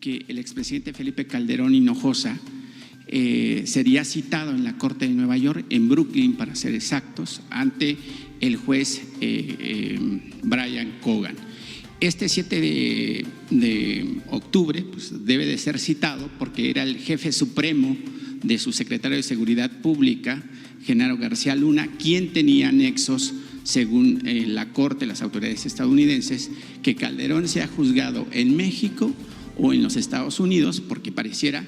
que el expresidente Felipe Calderón Hinojosa sería citado en la Corte de Nueva York, en Brooklyn para ser exactos, ante el juez Brian Cogan. Este 7 de octubre pues, debe de ser citado porque era el jefe supremo de su secretario de Seguridad Pública, Genaro García Luna, quien tenía nexos, según la Corte, las autoridades estadounidenses, que Calderón sea juzgado en México o en los Estados Unidos, porque pareciera…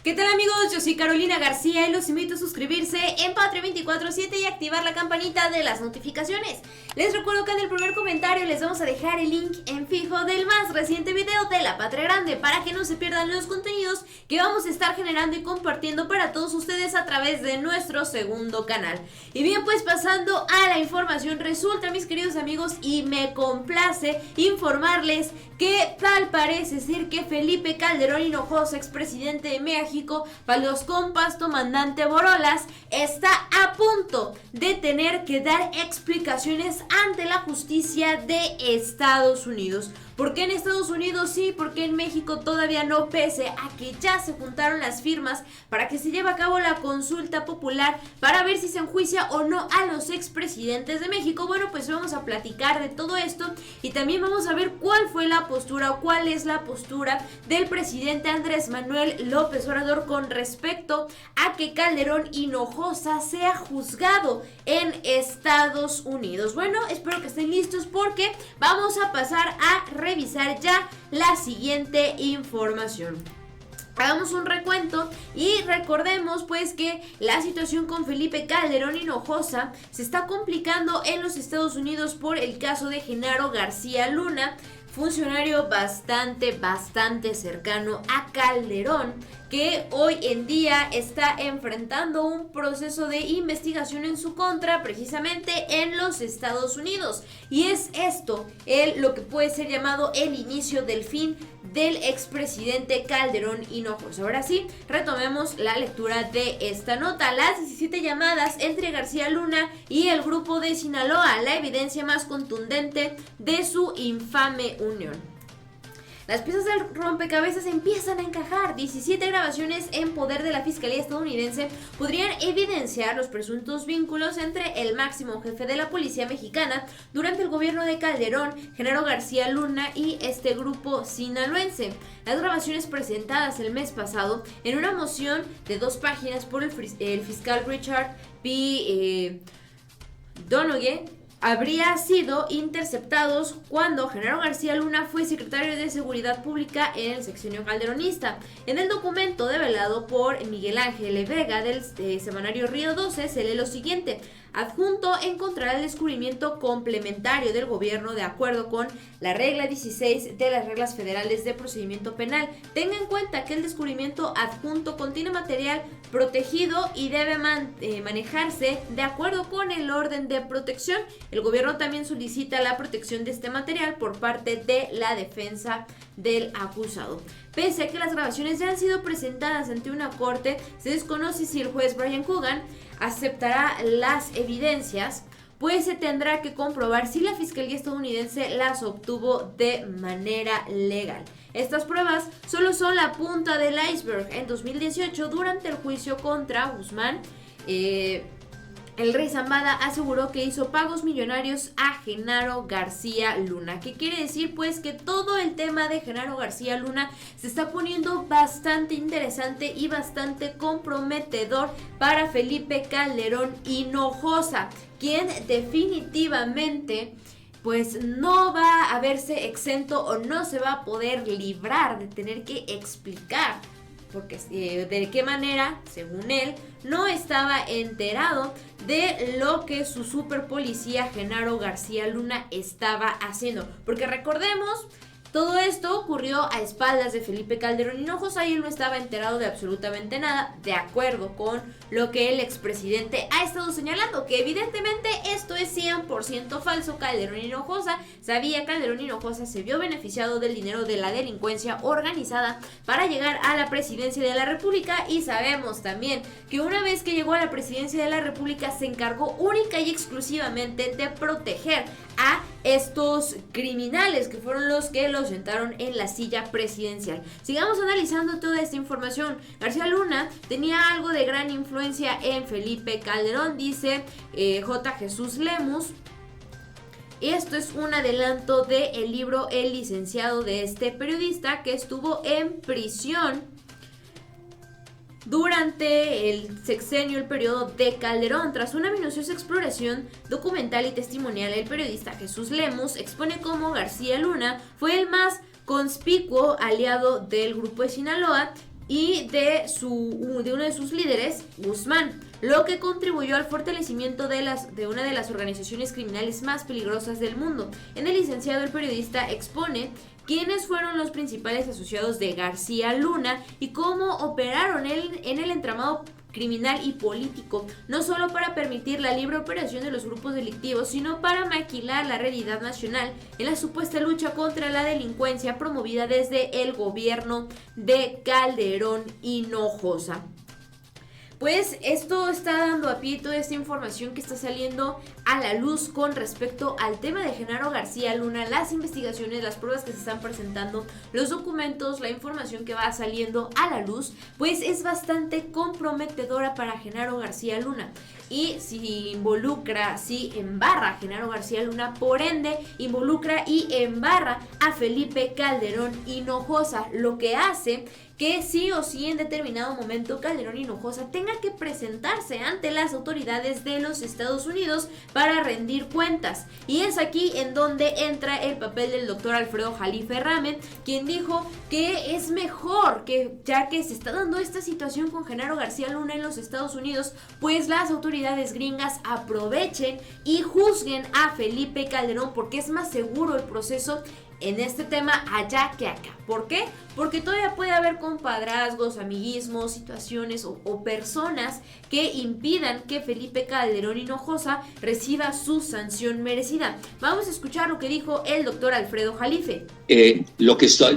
¿Qué tal, amigos? Yo soy Carolina García y los invito a suscribirse en Patria 24/7 y activar la campanita de las notificaciones. Les recuerdo que en el primer comentario les vamos a dejar el link en fijo del más reciente video de La Patria Grande para que no se pierdan los contenidos que vamos a estar generando y compartiendo para todos ustedes a través de nuestro segundo canal. Y bien, pues pasando a la información, resulta, mis queridos amigos, y me complace informarles que tal parece ser que Felipe Calderón Hinojosa, expresidente de México, para los compas comandante Borolas, está a punto de tener que dar explicaciones ante la justicia de Estados Unidos. ¿Por qué en Estados Unidos sí? ¿Por qué en México todavía no? Pese a que ya se juntaron las firmas para que se lleve a cabo la consulta popular para ver si se enjuicia o no a los expresidentes de México. Bueno, pues vamos a platicar de todo esto y también vamos a ver cuál fue la postura o cuál es la postura del presidente Andrés Manuel López Obrador con respecto a que Calderón Hinojosa sea juzgado en Estados Unidos. Bueno, espero que estén listos porque vamos a pasar a revisar ya la siguiente información. Hagamos un recuento y recordemos pues que la situación con Felipe Calderón Hinojosa se está complicando en los Estados Unidos por el caso de Genaro García Luna, funcionario bastante cercano a Calderón, que hoy en día está enfrentando un proceso de investigación en su contra precisamente en los Estados Unidos. Y es esto lo que puede ser llamado el inicio del fin del expresidente Calderón Hinojosa. Ahora sí, retomemos la lectura de esta nota. Las 17 llamadas entre García Luna y el grupo de Sinaloa, la evidencia más contundente de su infame unión. Las piezas del rompecabezas empiezan a encajar. 17 grabaciones en poder de la Fiscalía estadounidense podrían evidenciar los presuntos vínculos entre el máximo jefe de la policía mexicana durante el gobierno de Calderón, Genaro García Luna, y este grupo sinaloense. Las grabaciones presentadas el mes pasado en una moción de 2 páginas por el fiscal Richard P. Donoghue habría sido interceptados cuando Genaro García Luna fue secretario de Seguridad Pública en el sexenio calderonista. En el documento develado por Miguel Ángel Vega del semanario Río 12 se lee lo siguiente: adjunto encontrará el descubrimiento complementario del gobierno de acuerdo con la regla 16 de las reglas federales de procedimiento penal. Tenga en cuenta que el descubrimiento adjunto contiene material protegido y debe manejarse de acuerdo con el orden de protección. El gobierno también solicita la protección de este material por parte de la defensa del acusado. Pese a que las grabaciones ya han sido presentadas ante una corte, se desconoce si el juez Brian Cogan aceptará las evidencias, pues se tendrá que comprobar si la Fiscalía estadounidense las obtuvo de manera legal. Estas pruebas solo son la punta del iceberg. En 2018, durante el juicio contra Guzmán, el rey Zambada aseguró que hizo pagos millonarios a Genaro García Luna. ¿Qué quiere decir? Pues que todo el tema de Genaro García Luna se está poniendo bastante interesante y bastante comprometedor para Felipe Calderón Hinojosa, quien definitivamente pues no va a verse exento o no se va a poder librar de tener que explicar porque de qué manera, según él, no estaba enterado de lo que su super policía Genaro García Luna estaba haciendo. Porque recordemos Todo esto ocurrió a espaldas de Felipe Calderón Hinojosa y él no estaba enterado de absolutamente nada, de acuerdo con lo que el expresidente ha estado señalando, que evidentemente esto es 100% falso. Calderón Hinojosa sabía, Calderón Hinojosa se vio beneficiado del dinero de la delincuencia organizada para llegar a la presidencia de la República, y sabemos también que una vez que llegó a la presidencia de la República se encargó única y exclusivamente de proteger a estos criminales que fueron los que los sentaron en la silla presidencial. Sigamos analizando toda esta información. García Luna tenía algo de gran influencia en Felipe Calderón, dice J. Jesús Lemus. Esto es un adelanto del libro El licenciado de este periodista que estuvo en prisión durante el sexenio, el periodo de Calderón. Tras una minuciosa exploración documental y testimonial, el periodista Jesús Lemus expone cómo García Luna fue el más conspicuo aliado del grupo de Sinaloa y de uno de sus líderes, Guzmán, lo que contribuyó al fortalecimiento de una de las organizaciones criminales más peligrosas del mundo. En El licenciado, el periodista expone quiénes fueron los principales asociados de García Luna y cómo operaron en el entramado criminal y político, no solo para permitir la libre operación de los grupos delictivos, sino para maquilar la realidad nacional en la supuesta lucha contra la delincuencia promovida desde el gobierno de Calderón Hinojosa. Pues esto está dando a pie toda esta información que está saliendo a la luz con respecto al tema de Genaro García Luna, las investigaciones, las pruebas que se están presentando, los documentos, la información que va saliendo a la luz, pues es bastante comprometedora para Genaro García Luna. Y si embarra a Genaro García Luna, por ende involucra y embarra a Felipe Calderón Hinojosa, lo que hace que sí o sí en determinado momento Calderón Hinojosa tenga que presentarse ante las autoridades de los Estados Unidos para rendir cuentas. Y es aquí en donde entra el papel del doctor Alfredo Jalife Ramen, quien dijo que es mejor que, ya que se está dando esta situación con Genaro García Luna en los Estados Unidos, pues las autoridades gringas aprovechen y juzguen a Felipe Calderón, porque es más seguro el proceso en este tema allá que acá. ¿Por qué? Porque todavía puede haber compadrazgos, amiguismos, situaciones o personas que impidan que Felipe Calderón Hinojosa reciba su sanción merecida. Vamos a escuchar lo que dijo el doctor Alfredo Jalife.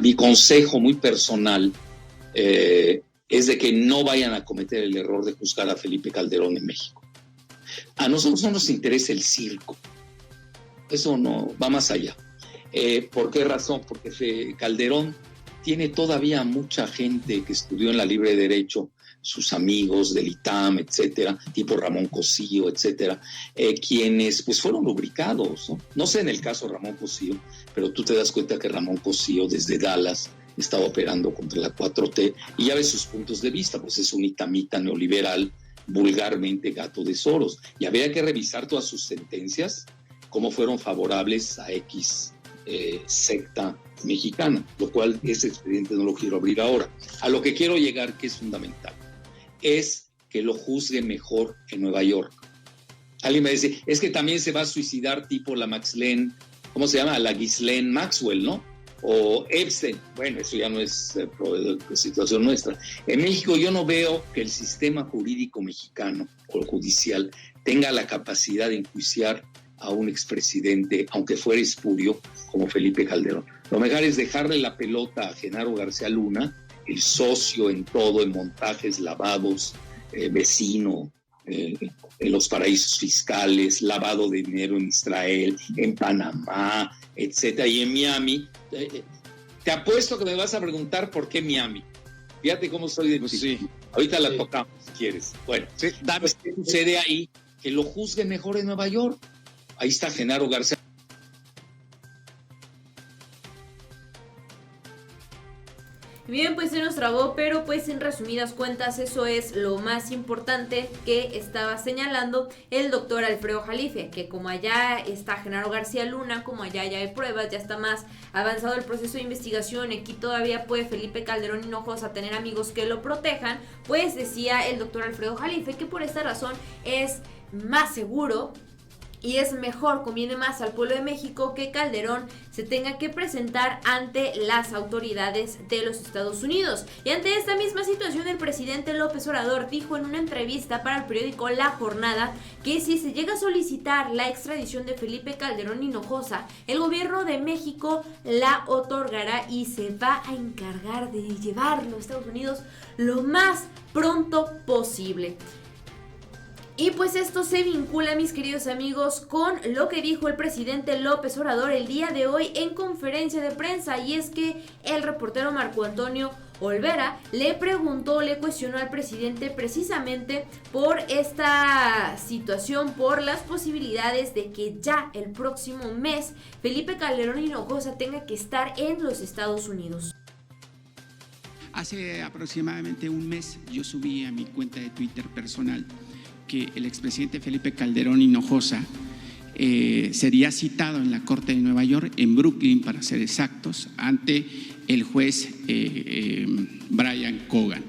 Mi consejo muy personal es de que no vayan a cometer el error de juzgar a Felipe Calderón en México. A nosotros no nos interesa el circo. Eso no va más allá. ¿Por qué razón? Porque Calderón tiene todavía mucha gente que estudió en la Libre Derecho, sus amigos del ITAM, etcétera, tipo Ramón Cosío, etcétera, quienes pues fueron lubricados, ¿no? No sé en el caso de Ramón Cosío, pero tú te das cuenta que Ramón Cosío desde Dallas estaba operando contra la 4T y ya ves sus puntos de vista, pues es un itamita neoliberal, vulgarmente gato de Soros, y habría que revisar todas sus sentencias, cómo fueron favorables a X secta mexicana, lo cual ese expediente no lo quiero abrir ahora. A lo que quiero llegar, que es fundamental, es que lo juzgue mejor en Nueva York. Alguien me dice, es que también se va a suicidar tipo la Maxlén, ¿cómo se llama? La Ghislaine Maxwell, ¿no? O Epstein. Bueno, eso ya no es situación nuestra. En México yo no veo que el sistema jurídico mexicano o judicial tenga la capacidad de enjuiciar a un expresidente, aunque fuera espurio, como Felipe Calderón. Lo mejor es dejarle la pelota a Genaro García Luna, el socio en todo, en montajes, lavados, vecino, en los paraísos fiscales, lavado de dinero en Israel, en Panamá, etcétera, y en Miami. Te apuesto que me vas a preguntar por qué Miami. Fíjate cómo soy de sí. Ahorita la tocamos, si quieres. Bueno, pues, ¿qué sucede ahí? Que lo juzguen mejor en Nueva York. Ahí está Genaro García. Bien, pues se nos trabó, pero pues en resumidas cuentas eso es lo más importante que estaba señalando el doctor Alfredo Jalife, que como allá está Genaro García Luna, como allá ya hay pruebas, ya está más avanzado el proceso de investigación, aquí todavía puede Felipe Calderón Hinojosa tener amigos que lo protejan, pues decía el doctor Alfredo Jalife que por esta razón es más seguro y es mejor, conviene más al pueblo de México que Calderón se tenga que presentar ante las autoridades de los Estados Unidos. Y ante esta misma situación, el presidente López Obrador dijo en una entrevista para el periódico La Jornada que si se llega a solicitar la extradición de Felipe Calderón Hinojosa, el gobierno de México la otorgará y se va a encargar de llevarlo a Estados Unidos lo más pronto posible. Y pues esto se vincula, mis queridos amigos, con lo que dijo el presidente López Obrador el día de hoy en conferencia de prensa, y es que el reportero Marco Antonio Olvera le cuestionó al presidente precisamente por esta situación, por las posibilidades de que ya el próximo mes Felipe Calderón Hinojosa tenga que estar en los Estados Unidos. Hace aproximadamente un mes yo subí a mi cuenta de Twitter personal que el expresidente Felipe Calderón Hinojosa sería citado en la Corte de Nueva York, en Brooklyn para ser exactos, ante el juez Brian Cogan.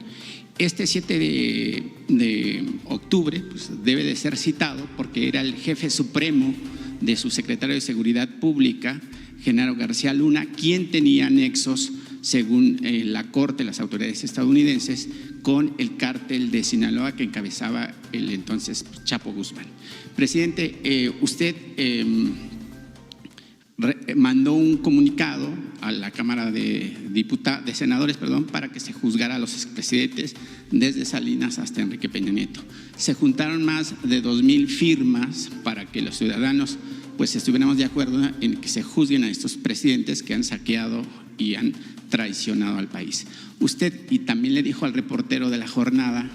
Este 7 de octubre pues, debe de ser citado porque era el jefe supremo de su secretario de Seguridad Pública, Genaro García Luna, quien tenía nexos, según la Corte, las autoridades estadounidenses, con el cártel de Sinaloa que encabezaba el entonces Chapo Guzmán. Presidente, usted mandó un comunicado a la Cámara de Senadores, para que se juzgara a los expresidentes desde Salinas hasta Enrique Peña Nieto. Se juntaron más de 2,000 firmas para que los ciudadanos pues estuviéramos de acuerdo en que se juzguen a estos presidentes que han saqueado y han traicionado al país. Usted y también le dijo al reportero de La Jornada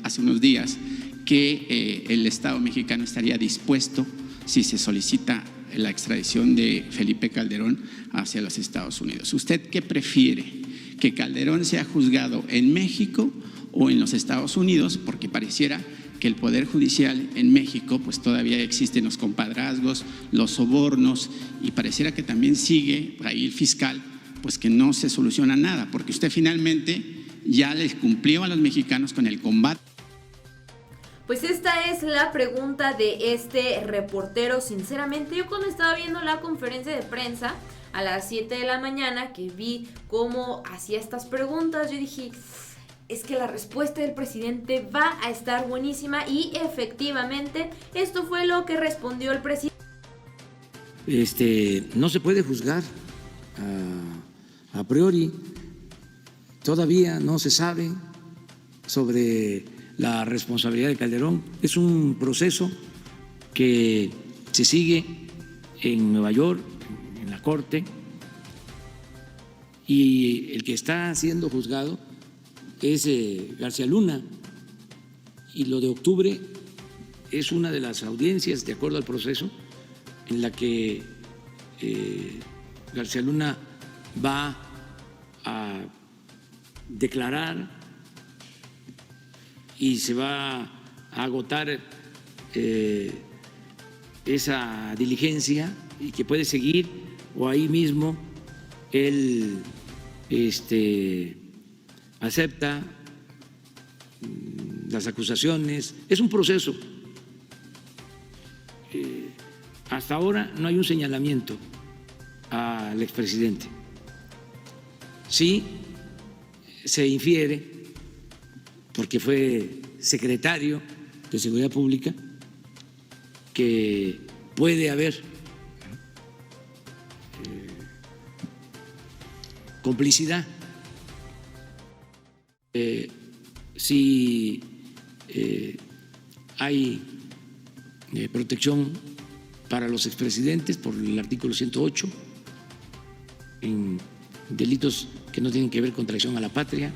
hace unos días que el Estado mexicano estaría dispuesto, si se solicita la extradición de Felipe Calderón hacia los Estados Unidos. ¿Usted qué prefiere? ¿Que Calderón sea juzgado en México o en los Estados Unidos? Porque pareciera que el Poder Judicial en México pues todavía existen los compadrazgos, los sobornos, y pareciera que también sigue por ahí el fiscal, pues que no se soluciona nada, porque usted finalmente ya les cumplió a los mexicanos con el combate. Pues esta es la pregunta de este reportero. Sinceramente, yo cuando estaba viendo la conferencia de prensa a las 7 de la mañana, que vi cómo hacía estas preguntas, yo dije, es que la respuesta del presidente va a estar buenísima, y efectivamente esto fue lo que respondió el presidente. No se puede juzgar a priori, todavía no se sabe sobre la responsabilidad de Calderón. Es un proceso que se sigue en Nueva York, en la Corte, y el que está siendo juzgado es García Luna, y lo de octubre es una de las audiencias, de acuerdo al proceso, en la que García Luna va a declarar y se va a agotar esa diligencia, y que puede seguir, o ahí mismo él acepta las acusaciones. Es un proceso. Hasta ahora no hay un señalamiento al expresidente. Sí se infiere, porque fue secretario de Seguridad Pública, que puede haber complicidad. Si hay protección para los expresidentes por el artículo 108 en delitos que no tienen que ver con traición a la patria.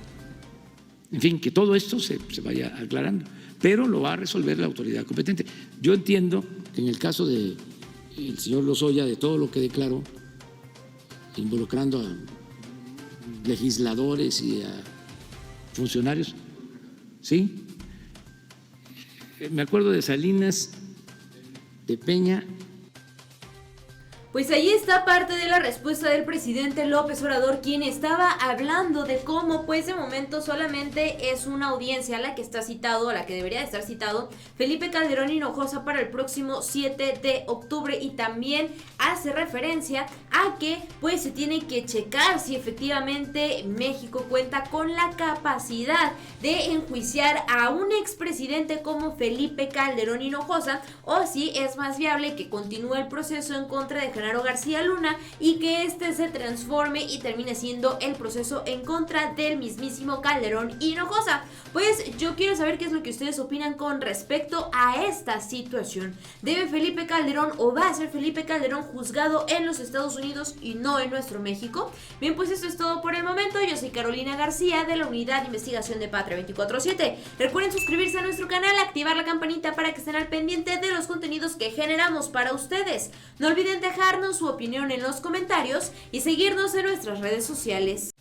En fin, que todo esto se vaya aclarando, pero lo va a resolver la autoridad competente. Yo entiendo que en el caso del señor Lozoya, de todo lo que declaró, involucrando a legisladores y a funcionarios, ¿sí? Me acuerdo de Salinas, de Peña. Pues ahí está parte de la respuesta del presidente López Obrador, quien estaba hablando de cómo pues de momento solamente es una audiencia a la que está citado, a la que debería de estar citado Felipe Calderón Hinojosa para el próximo 7 de octubre, y también hace referencia a que pues se tiene que checar si efectivamente México cuenta con la capacidad de enjuiciar a un expresidente como Felipe Calderón Hinojosa, o si es más viable que continúe el proceso en contra de Genaro García Luna y que este se transforme y termine siendo el proceso en contra del mismísimo Calderón Hinojosa. Pues yo quiero saber qué es lo que ustedes opinan con respecto a esta situación. ¿Debe Felipe Calderón o va a ser Felipe Calderón juzgado en los Estados Unidos y no en nuestro México? Bien, pues esto es todo por el momento. Yo soy Carolina García de la Unidad de Investigación de Patria 24/7. Recuerden suscribirse a nuestro canal, activar la campanita para que estén al pendiente de los contenidos que generamos para ustedes. No olviden dejarnos su opinión en los comentarios y seguirnos en nuestras redes sociales.